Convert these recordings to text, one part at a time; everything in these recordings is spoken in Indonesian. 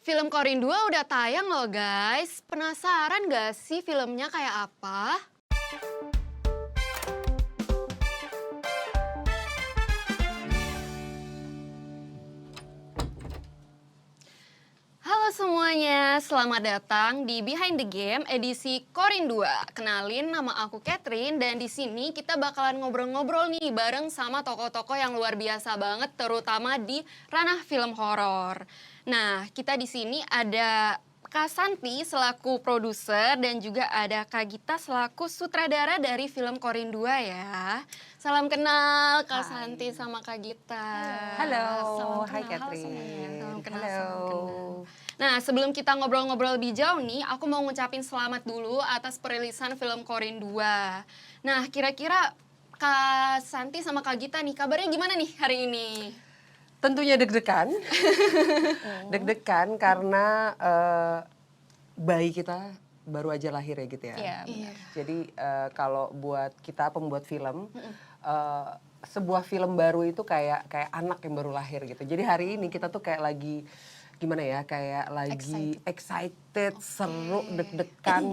Film Korin 2 udah tayang loh guys. Penasaran gak sih filmnya kayak apa? Halo semuanya, selamat datang di Behind the Game edisi Korin 2. Kenalin, nama aku Catherine dan di sini kita bakalan ngobrol-ngobrol nih bareng sama tokoh-tokoh yang luar biasa banget, terutama di ranah film horor. Nah, kita di sini ada Kak Santi selaku produser dan juga ada Kak Gita selaku sutradara dari film Korin 2 ya. Salam kenal Kak Santi sama Kak Gita. Halo, Salam hai kenal. Halo semuanya. Catherine. Salam kenal, Halo. salam kenal. Nah, sebelum kita ngobrol-ngobrol lebih jauh nih, aku mau ngucapin selamat dulu atas perilisan film Korin 2. Nah, kira-kira Kak Santi sama Kak Gita nih, kabarnya gimana nih hari ini? Tentunya deg-degan, deg-degan karena bayi kita baru aja lahir ya gitu ya. Iya, benar. Jadi kalau buat kita pembuat film, sebuah film baru itu kayak anak yang baru lahir gitu. Jadi hari ini kita tuh kayak lagi gimana ya, kayak lagi excited, seru, deg-degan,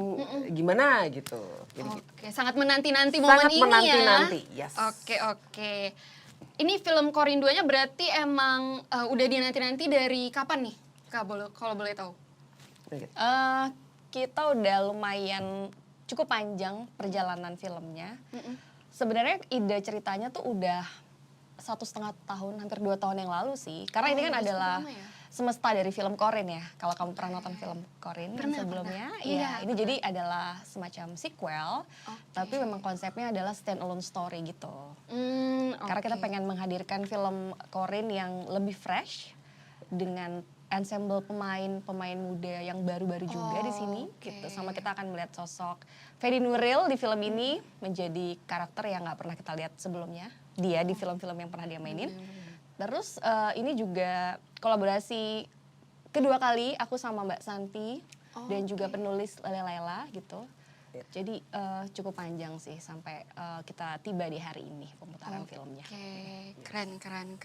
gimana gitu. Jadi gitu. Oke, sangat menanti-nanti momen Sangat ini menanti-nanti, ya. yes. Oke. Ini film Korin 2-nya berarti emang udah dinanti-nanti dari kapan nih? Kak, kalau boleh tahu. Gitu. Kita udah lumayan cukup panjang perjalanan filmnya. Sebenarnya ide ceritanya tuh udah 1,5 tahun, hampir 2 tahun yang lalu sih. Karena ini kan udah adalah cukup lama ya? semesta dari film Korin ya. Kalau kamu pernah nonton film Korin yang sebelumnya, Iya, ya ini jadi adalah semacam sequel. Tapi memang konsepnya adalah stand alone story gitu. Karena kita pengen menghadirkan film Korin yang lebih fresh dengan ensemble pemain muda yang baru-baru juga di sini gitu. Sama kita akan melihat sosok Ferry Nuril di film ini menjadi karakter yang nggak pernah kita lihat sebelumnya. Dia di film-film yang pernah dia mainin. Terus ini juga kolaborasi kedua kali aku sama Mbak Santi dan juga penulis Lele Laila gitu. Jadi cukup panjang sih sampai kita tiba di hari ini pemutaran filmnya. Oke, keren.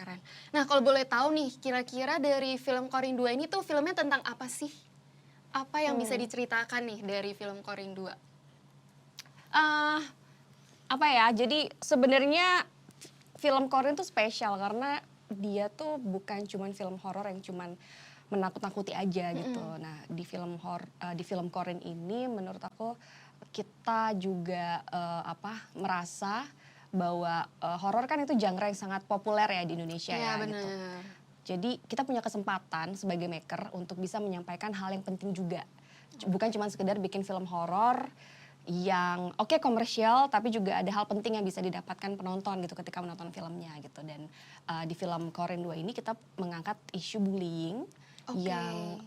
Nah, kalau boleh tahu nih, kira-kira dari film Korin 2 ini tuh filmnya tentang apa sih? Apa yang bisa diceritakan nih dari film Korin 2? Apa ya, jadi sebenarnya film Korin tuh spesial karena dia tuh bukan cuman film horor yang cuman menakut-nakuti aja gitu. Nah, di film Korin ini menurut aku kita juga merasa bahwa horor kan itu genre yang sangat populer ya di Indonesia ya bener. gitu. Jadi kita punya kesempatan sebagai maker untuk bisa menyampaikan hal yang penting juga. Bukan cuma sekedar bikin film horor yang komersial, tapi juga ada hal penting yang bisa didapatkan penonton gitu ketika menonton filmnya gitu. Dan di film Korin 2 ini kita mengangkat isu bullying yang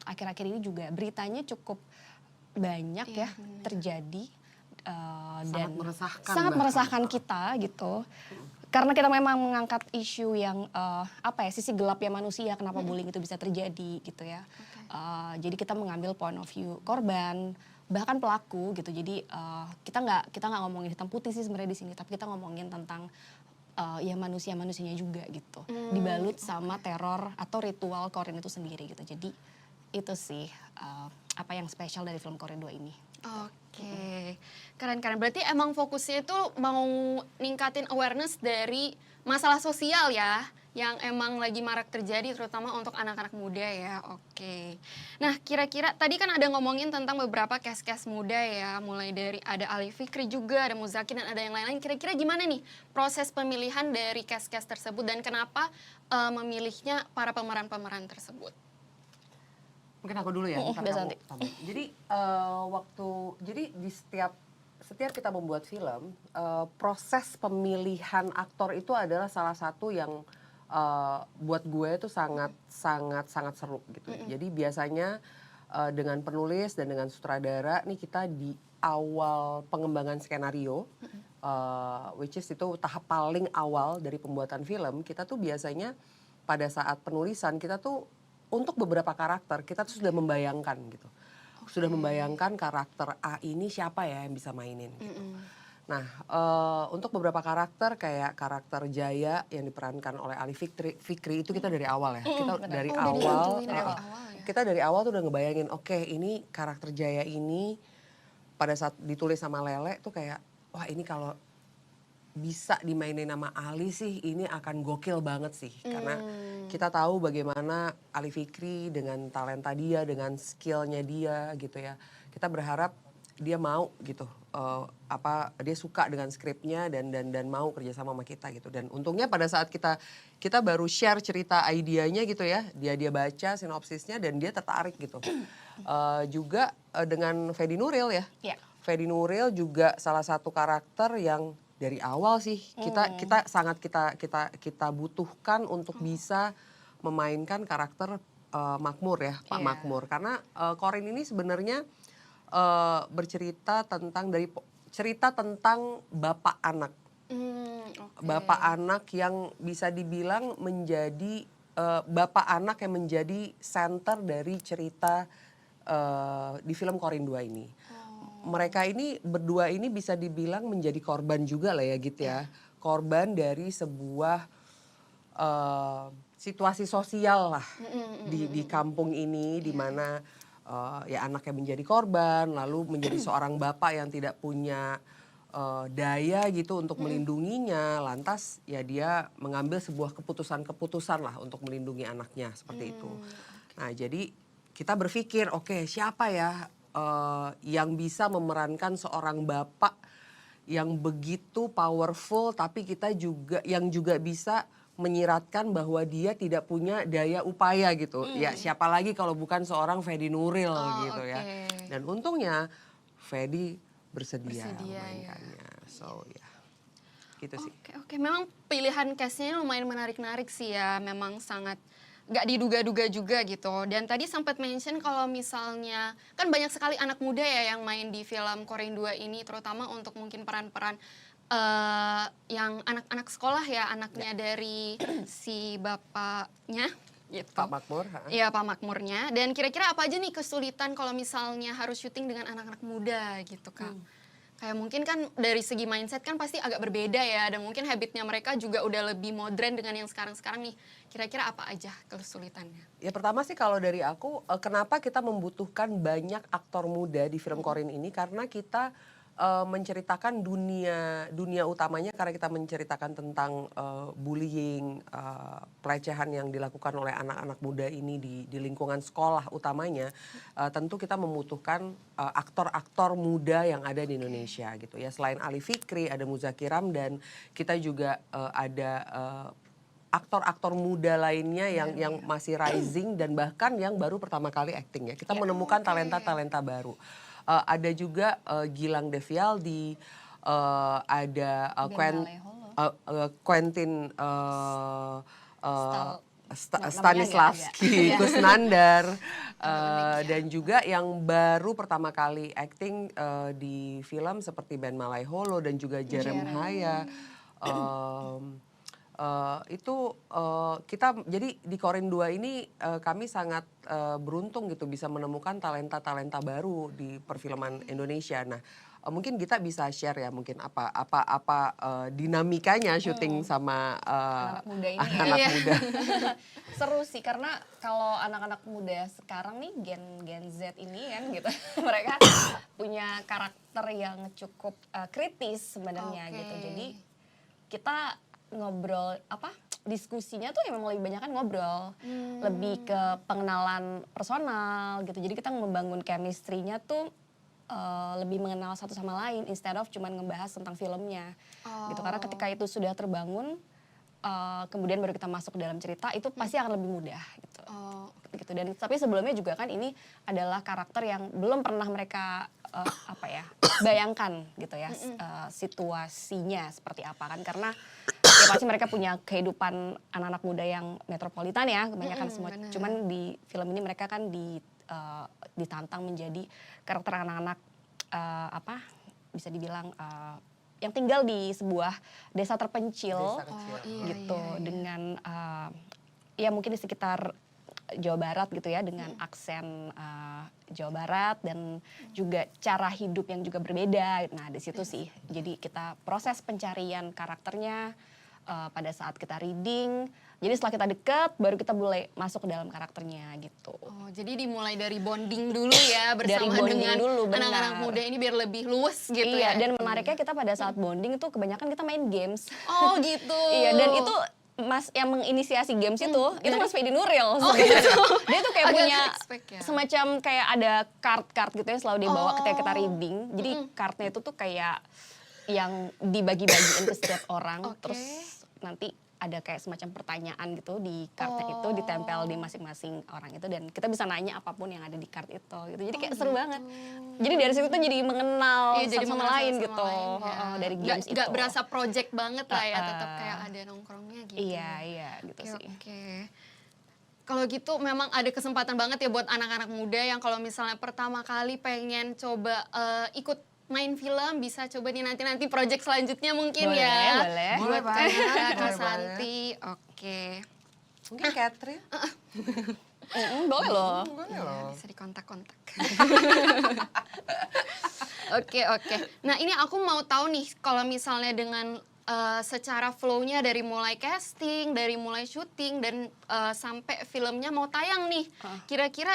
akhir-akhir ini juga beritanya cukup banyak ya terjadi dan sangat meresahkan kita gitu. Karena kita memang mengangkat isu yang sisi gelap ya manusia, kenapa bullying itu bisa terjadi gitu ya. Jadi kita mengambil point of view korban, bahkan pelaku gitu. Jadi kita nggak ngomongin hitam putih sih sebenarnya di sini, tapi kita ngomongin tentang ya manusianya juga gitu. Dibalut sama teror atau ritual Korin itu sendiri gitu. Jadi itu sih apa yang spesial dari film Korin 2 ini. Oke, keren. Berarti emang fokusnya itu mau ningkatin awareness dari masalah sosial ya, yang emang lagi marak terjadi terutama untuk anak-anak muda ya. Oke. Nah, kira-kira tadi kan ada ngomongin tentang beberapa cast-cast muda ya, mulai dari ada Ali Fikri juga, ada Muzaki dan ada yang lain-lain. Kira-kira gimana nih proses pemilihan dari cast-cast tersebut dan kenapa memilihnya para pemeran-pemeran tersebut? Mungkin aku dulu ya, ntar kamu tambah. Jadi jadi di setiap kita membuat film, proses pemilihan aktor itu adalah salah satu yang buat gue itu sangat seru gitu. Jadi biasanya dengan penulis dan dengan sutradara nih kita di awal pengembangan skenario, which is itu tahap paling awal dari pembuatan film, kita tuh biasanya pada saat penulisan kita tuh untuk beberapa karakter kita tuh sudah membayangkan gitu. Sudah membayangkan karakter A ini siapa ya yang bisa mainin gitu. Nah, untuk beberapa karakter kayak karakter Jaya yang diperankan oleh Ali Fikri itu kita dari awal ya. Kita dari awal, dari awal ya. kita dari awal tuh udah ngebayangin, oke ini karakter Jaya ini pada saat ditulis sama Lele tuh kayak, wah ini kalau bisa dimainin sama Ali sih ini akan gokil banget sih. Karena kita tahu bagaimana Ali Fikri dengan talenta dia, dengan skillnya dia gitu ya. Kita berharap dia mau gitu, dia suka dengan skripnya dan mau kerjasama sama kita gitu. Dan untungnya pada saat kita baru share cerita idenya gitu ya, dia baca sinopsisnya dan dia tertarik gitu. Juga dengan Fedi Nuril ya. Iya. Fedi Nuril juga salah satu karakter yang dari awal sih kita sangat kita butuhkan untuk bisa memainkan karakter Makmur ya, Pak Makmur. Karena Corin ini sebenarnya bercerita tentang cerita tentang bapak anak. Bapak anak yang bisa dibilang menjadi bapak anak yang menjadi center dari cerita di film Corin 2 ini. Mereka ini berdua ini bisa dibilang menjadi korban juga lah ya gitu ya. Korban dari sebuah situasi sosial lah di kampung ini di mana ya anaknya menjadi korban, lalu menjadi seorang bapak yang tidak punya daya gitu untuk melindunginya, lantas ya dia mengambil sebuah keputusan lah untuk melindungi anaknya seperti itu. Nah jadi kita berpikir oke, siapa ya yang bisa memerankan seorang bapak yang begitu powerful tapi kita juga yang juga bisa menyiratkan bahwa dia tidak punya daya upaya gitu. Ya siapa lagi kalau bukan seorang Fedi Nuril gitu ya. Dan untungnya Fedi bersedia memainkannya. So ya gitu sih. Oke. Memang pilihan cast-nya lumayan menarik-narik sih ya. Memang sangat gak diduga-duga juga gitu. Dan tadi sempat mention kalau misalnya kan banyak sekali anak muda ya yang main di film Corin 2 ini, terutama untuk mungkin peran-peran yang anak-anak sekolah ya, anaknya dari si bapaknya gitu. Pak Makmur. Iya, Pak Makmurnya. Dan kira-kira apa aja nih kesulitan kalau misalnya harus syuting dengan anak-anak muda gitu, Kak? Kayak mungkin kan dari segi mindset kan pasti agak berbeda ya, dan mungkin habitnya mereka juga udah lebih modern dengan yang sekarang-sekarang nih. Kira-kira apa aja kesulitannya? Ya pertama sih kalau dari aku, kenapa kita membutuhkan banyak aktor muda di film Corin ini, karena kita menceritakan dunia utamanya, karena kita menceritakan tentang bullying, pelecehan yang dilakukan oleh anak-anak muda ini di lingkungan sekolah utamanya. Tentu kita membutuhkan aktor-aktor muda yang ada di Indonesia gitu ya. Selain Ali Fikri, ada Muzaki Ramdan, kita juga ada aktor-aktor muda lainnya yang masih rising dan bahkan yang baru pertama kali acting ya. Kita menemukan talenta-talenta baru. Ada juga Gilang Devialdi, ada Quentin Stanislavski, Kusnandar, dan juga yang baru pertama kali acting di film seperti Ben Malaiholo dan juga Jeremiah. Itu kita jadi di Corin 2 ini kami sangat beruntung gitu bisa menemukan talenta-talenta baru di perfilman Indonesia. Nah, mungkin kita bisa share ya mungkin apa dinamikanya syuting sama Anak muda ini anak muda. Seru sih karena kalau anak-anak muda sekarang nih Gen Z ini kan gitu mereka punya karakter yang cukup kritis sebenarnya gitu. Jadi kita ngobrol diskusinya tuh emang lebih banyak kan ngobrol, lebih ke pengenalan personal gitu. Jadi kita membangun chemistry-nya tuh lebih mengenal satu sama lain instead of cuman ngebahas tentang filmnya gitu. Karena ketika itu sudah terbangun, kemudian baru kita masuk ke dalam cerita, itu pasti akan lebih mudah gitu. Gitu. Dan tapi sebelumnya juga kan ini adalah karakter yang belum pernah mereka bayangkan gitu ya, situasinya seperti apa kan, karena ya pasti mereka punya kehidupan anak-anak muda yang metropolitan ya kebanyakan semua. Bener. Cuman di film ini mereka kan ditantang menjadi karakter anak-anak bisa dibilang yang tinggal di sebuah desa terpencil, Desa kecil. gitu dengan ya mungkin di sekitar Jawa Barat gitu ya, dengan aksen Jawa Barat dan juga cara hidup yang juga berbeda. Nah di situ sih, jadi kita proses pencarian karakternya pada saat kita reading. Jadi setelah kita deket, baru kita mulai masuk ke dalam karakternya gitu. Oh, jadi dimulai dari bonding dulu ya Dari bersama bonding dengan dulu, anak-anak benar. muda ini biar lebih luwes gitu Iya, ya. dan menariknya kita pada saat bonding itu kebanyakan kita main games. Oh gitu. Iya, dan itu Mas yang menginisiasi games itu Mas Fedi Nuril Oh, sebenarnya. gitu. Dia tuh kayak Agak punya expect ya. semacam kayak ada card-card gitu yang selalu dibawa ketika kita Oh. reading. Jadi cardnya itu tuh kayak yang dibagi-bagiin ke setiap orang, Oke. terus nanti ada kayak semacam pertanyaan gitu di kartu itu ditempel di masing-masing orang itu, dan kita bisa nanya apapun yang ada di kartu itu gitu. Jadi kayak seru banget. Jadi dari situ tuh jadi mengenal Iya, jadi satu sama mengenal lain satu sama gitu. lain, ya. Dari games itu. Nggak berasa project banget lah ya, tetap kayak ada nongkrongnya gitu. Iya gitu Oke, sih. oke. Kalau gitu memang ada kesempatan banget ya buat anak-anak muda yang kalau misalnya pertama kali pengen coba ikut main film, bisa coba nih nanti project selanjutnya mungkin Boleh, ya. boleh. Boleh Buat banget, Kak boleh Santi. Oke. Mungkin Catherine? Boleh loh. Boleh loh. Bisa dikontak-kontak. Oke, oke. Nah ini aku mau tahu nih kalau misalnya dengan secara flow-nya dari mulai casting, dari mulai syuting dan sampai filmnya mau tayang nih. Kira-kira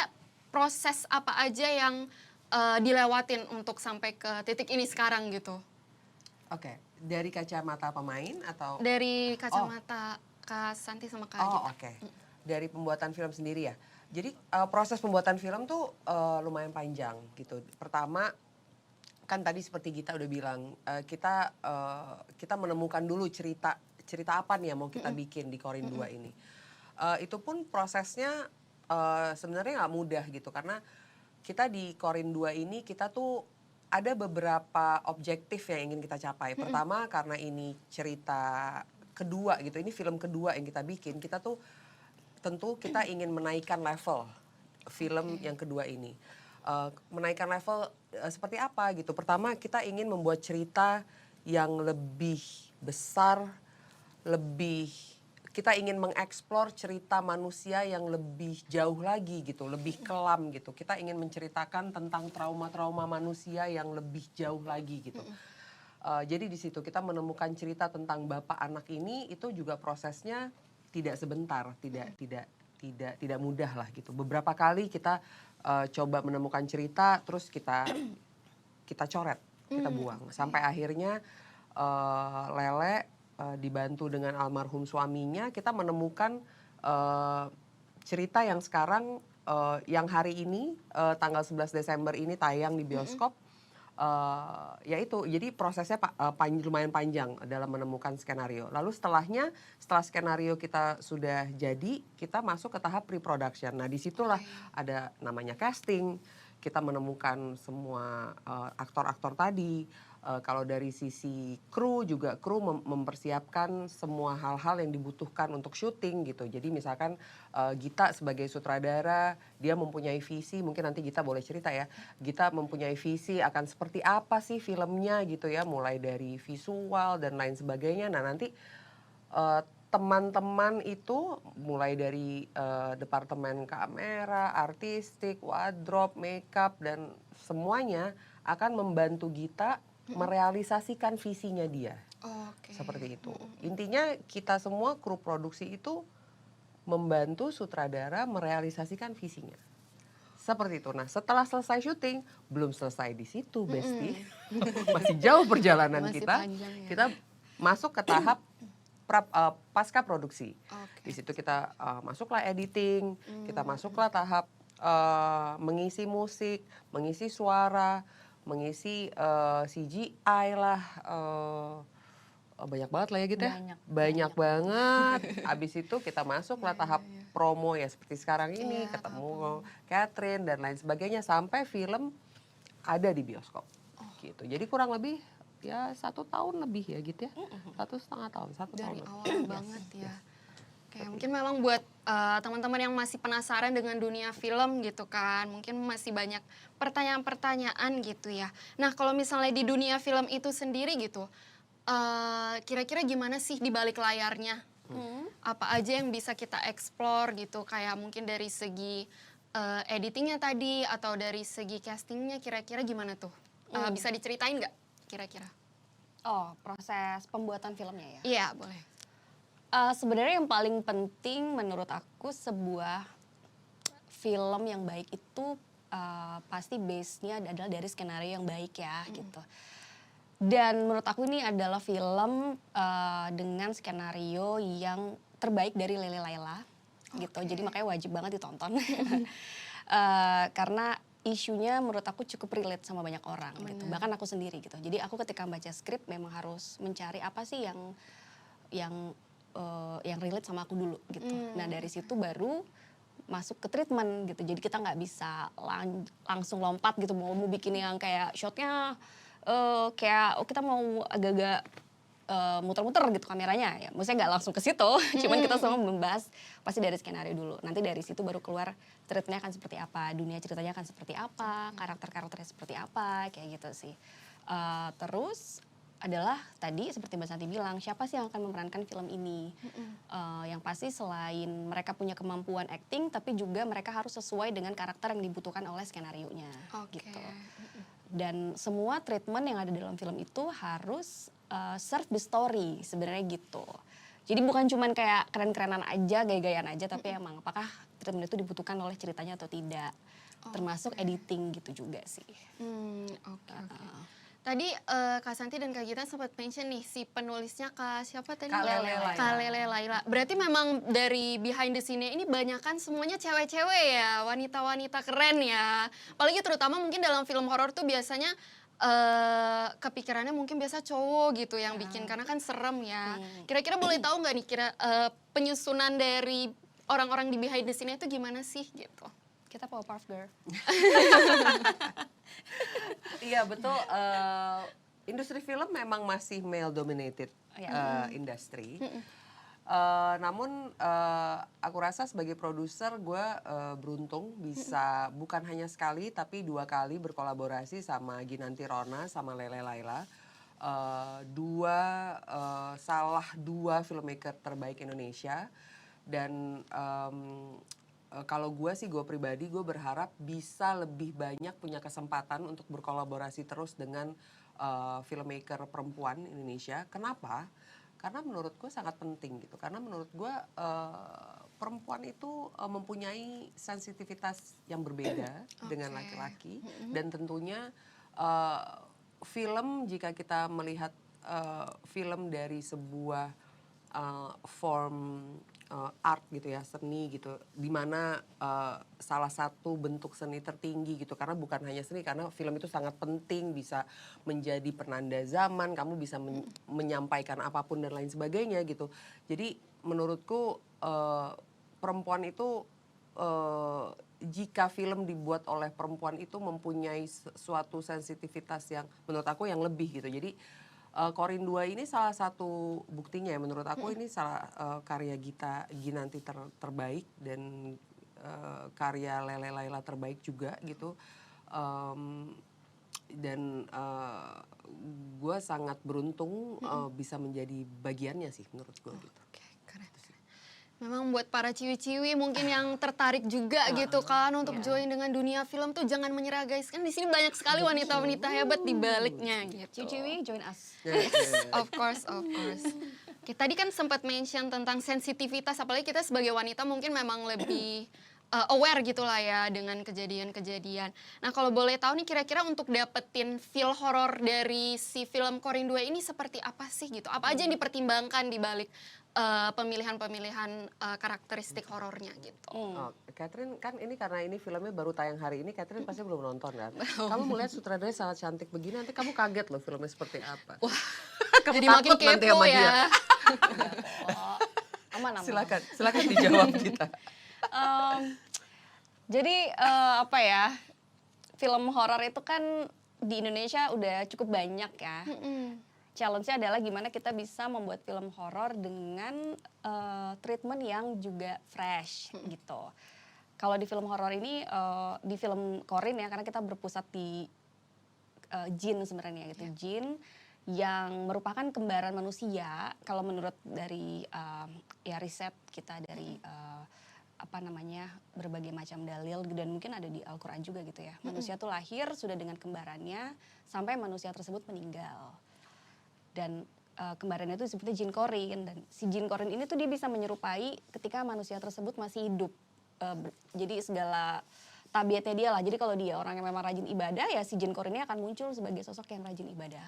proses apa aja yang dilewatin untuk sampai ke titik ini sekarang gitu? Oke, dari kacamata pemain atau? Dari kacamata Kak Santi sama Kak Gita. Oh oke, dari pembuatan film sendiri ya. Jadi proses pembuatan film tuh lumayan panjang gitu. Pertama kan tadi seperti Gita udah bilang, kita menemukan dulu cerita apa nih yang mau kita bikin di Corin 2 ini. Itu pun prosesnya sebenarnya nggak mudah gitu, karena kita di Corin 2 ini kita tuh ada beberapa objektif yang ingin kita capai. Pertama karena ini cerita kedua gitu, ini film kedua yang kita bikin, kita tuh tentu kita ingin menaikkan level film yang kedua ini. Menaikkan level seperti apa gitu. Pertama kita ingin membuat cerita yang lebih besar, kita ingin mengeksplor cerita manusia yang lebih jauh lagi gitu, lebih kelam gitu. Kita ingin menceritakan tentang trauma-trauma manusia yang lebih jauh lagi gitu. Jadi di situ kita menemukan cerita tentang bapak anak ini, itu juga prosesnya tidak sebentar, tidak mudah lah gitu. Beberapa kali kita coba menemukan cerita, terus kita coret, kita buang, sampai akhirnya Lele dibantu dengan almarhum suaminya, kita menemukan cerita yang sekarang yang hari ini tanggal 11 Desember ini tayang di bioskop. Yaitu jadi prosesnya lumayan panjang dalam menemukan skenario. Lalu setelah skenario kita sudah jadi, kita masuk ke tahap pre-production. Nah disitulah ada namanya casting, kita menemukan semua aktor-aktor tadi. Kalau dari sisi kru juga, kru mempersiapkan semua hal-hal yang dibutuhkan untuk syuting gitu. Jadi misalkan Gita sebagai sutradara, dia mempunyai visi, mungkin nanti Gita boleh cerita ya. Gita mempunyai visi akan seperti apa sih filmnya gitu ya, mulai dari visual dan lain sebagainya. Nah nanti teman-teman itu mulai dari departemen kamera, artistik, wardrobe, makeup dan semuanya akan membantu Gita merealisasikan visinya dia. Oke. Seperti itu. Intinya kita semua kru produksi itu membantu sutradara merealisasikan visinya. Seperti itu. Nah, setelah selesai syuting, belum selesai di situ, Besti. Masih jauh perjalanan Masih kita. panjang ya. Kita masuk ke tahap pasca produksi. Oke. Di situ kita masuklah editing, kita masuklah tahap mengisi musik, mengisi suara, mengisi CGI lah, banyak banget lah ya gitu ya. Banyak banget. Abis itu kita masuklah tahap promo ya seperti sekarang ini, ketemu Catherine dan lain sebagainya sampai film ada di bioskop. Gitu. Jadi kurang lebih ya 1 tahun lebih ya gitu ya, 1,5 tahun, 1 tahun. Dari awal banget ya. Oke, mungkin memang buat teman-teman yang masih penasaran dengan dunia film gitu kan, mungkin masih banyak pertanyaan-pertanyaan gitu ya. Nah kalau misalnya di dunia film itu sendiri gitu, kira-kira gimana sih di balik layarnya? apa aja yang bisa kita explore gitu, kayak mungkin dari segi editingnya tadi atau dari segi castingnya kira-kira gimana tuh? Bisa diceritain nggak kira-kira? Oh, proses pembuatan filmnya ya? Iya, boleh. Sebenarnya yang paling penting menurut aku sebuah film yang baik itu pasti base-nya adalah dari skenario yang baik ya gitu. Dan menurut aku ini adalah film dengan skenario yang terbaik dari Lele Laila gitu. Jadi makanya wajib banget ditonton. Karena isunya menurut aku cukup relate sama banyak orang gitu. Bahkan aku sendiri gitu. Jadi aku ketika baca skrip memang harus mencari apa sih yang relate sama aku dulu gitu. Nah dari situ baru masuk ke treatment gitu. Jadi kita nggak bisa langsung lompat gitu mau bikin yang kayak shotnya kayak kita mau agak-agak muter-muter gitu kameranya ya. Maksudnya nggak langsung ke situ, cuman kita semua membahas pasti dari skenario dulu. Nanti dari situ baru keluar ceritanya akan seperti apa, dunia ceritanya akan seperti apa, karakter-karakternya seperti apa, kayak gitu sih. Terus adalah tadi seperti Mbak Santi bilang, siapa sih yang akan memerankan film ini? Yang pasti selain mereka punya kemampuan acting, tapi juga mereka harus sesuai dengan karakter yang dibutuhkan oleh skenario-nya. Gitu. Dan semua treatment yang ada dalam film itu harus serve the story sebenarnya gitu. Jadi bukan cuman kayak keren-kerenan aja, gaya-gayaan aja, tapi emang apakah treatment itu dibutuhkan oleh ceritanya atau tidak. Termasuk editing gitu juga sih. Oke. Tadi Kak Santi dan Kak Gita sempat mention nih si penulisnya Kak siapa tadi? Kak Lele Laila. Kak Lele Laila. Berarti memang dari behind the scene-nya ini banyakan semuanya cewek-cewek ya, wanita-wanita keren ya. Apalagi terutama mungkin dalam film horor tuh biasanya kepikirannya mungkin biasa cowok gitu yang bikin karena kan serem ya. Kira-kira boleh tahu nggak nih penyusunan dari orang-orang di behind the scene-nya itu gimana sih gitu? Kita Powerpuff Girl. Iya betul. Industri film memang masih male dominated industry. Namun aku rasa sebagai produser gue beruntung bisa bukan hanya sekali tapi 2 kali berkolaborasi sama Ginanti Rona sama Lele Laila. Salah dua filmmaker terbaik Indonesia dan kalau gue pribadi gue berharap bisa lebih banyak punya kesempatan untuk berkolaborasi terus dengan filmmaker perempuan Indonesia. Kenapa? Karena menurut gue sangat penting gitu. Karena menurut gue perempuan itu mempunyai sensitivitas yang berbeda dengan laki-laki dan tentunya film jika kita melihat film dari sebuah form art gitu ya, seni gitu, dimana salah satu bentuk seni tertinggi gitu, karena bukan hanya seni, karena film itu sangat penting, bisa menjadi penanda zaman, kamu bisa menyampaikan apapun dan lain sebagainya gitu. Jadi menurutku perempuan itu jika film dibuat oleh perempuan itu mempunyai suatu sensitivitas yang menurut aku yang lebih gitu. Jadi Corin 2 ini salah satu buktinya ya, menurut aku ini salah karya Ginanti terbaik dan karya Lele Laila terbaik juga gitu. Dan gue sangat beruntung bisa menjadi bagiannya sih menurut gue gitu. Keren. Memang buat para ciwi-ciwi mungkin yang tertarik juga gitu kan untuk join dengan dunia film tuh jangan menyerah guys. Kan di sini banyak sekali wanita-wanita hebat di baliknya gitu. Ciwi, join us. Of course. Oke, tadi kan sempat mention tentang sensitivitas, apalagi kita sebagai wanita mungkin memang lebih aware gitu lah ya dengan kejadian-kejadian. Nah kalau boleh tahu nih kira-kira untuk dapetin feel horor dari si film Corin 2 ini seperti apa sih gitu? Apa aja yang dipertimbangkan di balik pemilihan karakteristik horornya gitu? Catherine kan ini karena ini filmnya baru tayang hari ini, Catherine pasti belum nonton kan? Kamu melihat sutradaranya sangat cantik begini, nanti kamu kaget loh filmnya seperti apa. Wah, kamu jadi makin takut nanti kepo sama ya. dia. Aman. Silakan dijawab kita. Jadi apa ya, film horor itu kan di Indonesia udah cukup banyak ya. Challenge-nya adalah gimana kita bisa membuat film horor dengan treatment yang juga fresh gitu. Kalau di film horor ini, di film Corin ya, karena kita berpusat di jin sebenarnya gitu, jin yang merupakan kembaran manusia. Kalau menurut dari ya riset kita dari apa namanya berbagai macam dalil dan mungkin ada di Al-Quran juga gitu ya. Manusia tuh lahir sudah dengan kembarannya sampai manusia tersebut meninggal. Dan kembarannya itu disebutnya jin korin, dan si jin korin ini tuh dia bisa menyerupai ketika manusia tersebut masih hidup. Jadi segala tabiatnya dia lah. Jadi kalau dia orang yang memang rajin ibadah, ya si jin korinnya akan muncul sebagai sosok yang rajin ibadah.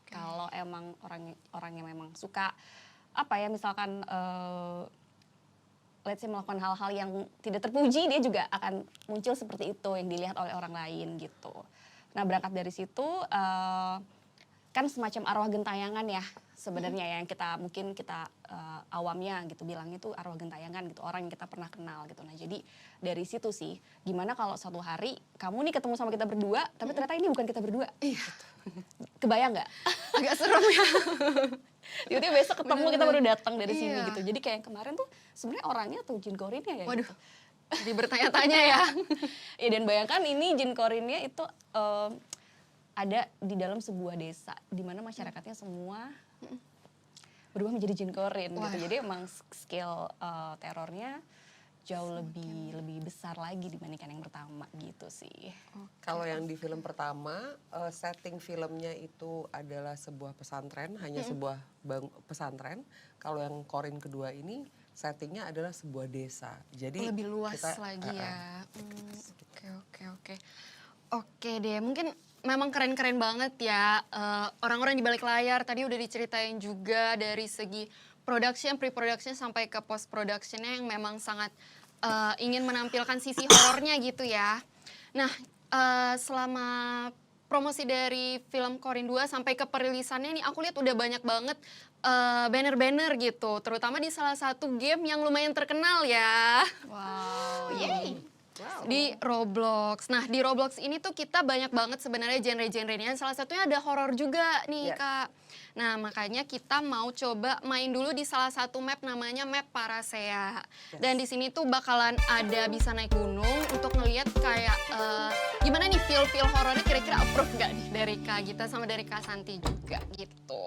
Kalau emang orang yang memang suka apa ya, misalkan let's say melakukan hal-hal yang tidak terpuji, dia juga akan muncul seperti itu yang dilihat oleh orang lain gitu. Nah, berangkat dari situ kan semacam arwah gentayangan ya sebenarnya yang mungkin kita awamnya gitu bilangnya itu arwah gentayangan gitu, orang yang kita pernah kenal gitu. Nah, jadi dari situ sih, gimana kalau suatu hari kamu nih ketemu sama kita berdua, tapi ternyata ini bukan kita berdua. Iya. Kebayang nggak? Agak serem ya. Tiba-tiba besok ketemu kita baru datang dari sini Iya. gitu. Jadi kayak yang kemarin tuh sebenarnya orangnya atau jin korinnya ya. Waduh, Gitu. jadi bertanya-tanya ya. Ya, dan bayangkan ini jin korinnya itu ada di dalam sebuah desa di mana masyarakatnya semua berubah menjadi jin korin gitu. Jadi emang scale terornya jauh lebih besar lagi dibandingkan yang pertama gitu sih. Kalau yang di film pertama, setting filmnya itu adalah sebuah pesantren, hanya sebuah pesantren. Kalau yang Korin kedua ini, settingnya adalah sebuah desa. Jadi Lebih luas lagi ya. Oke. Oke deh, mungkin memang keren-keren banget ya. Orang-orang di balik layar tadi udah diceritain juga dari segi production, pre-production sampai ke post-productionnya yang memang sangat ingin menampilkan sisi horornya gitu ya. Nah, selama promosi dari film Korin 2 sampai ke perilisannya nih, aku lihat udah banyak banget banner-banner gitu. Terutama di salah satu game yang lumayan terkenal ya. Wow, yay. Di Roblox. Nah, di Roblox ini tuh kita banyak banget sebenarnya genre-genrenya. Salah satunya ada horor juga nih, Yes. Kak. Nah, makanya kita mau coba main dulu di salah satu map namanya map Parasea. Dan di sini tuh bakalan ada bisa naik gunung untuk ngelihat kayak gimana nih feel horornya, kira-kira approve gak nih dari Kak Gita sama dari Kak Santi juga gitu.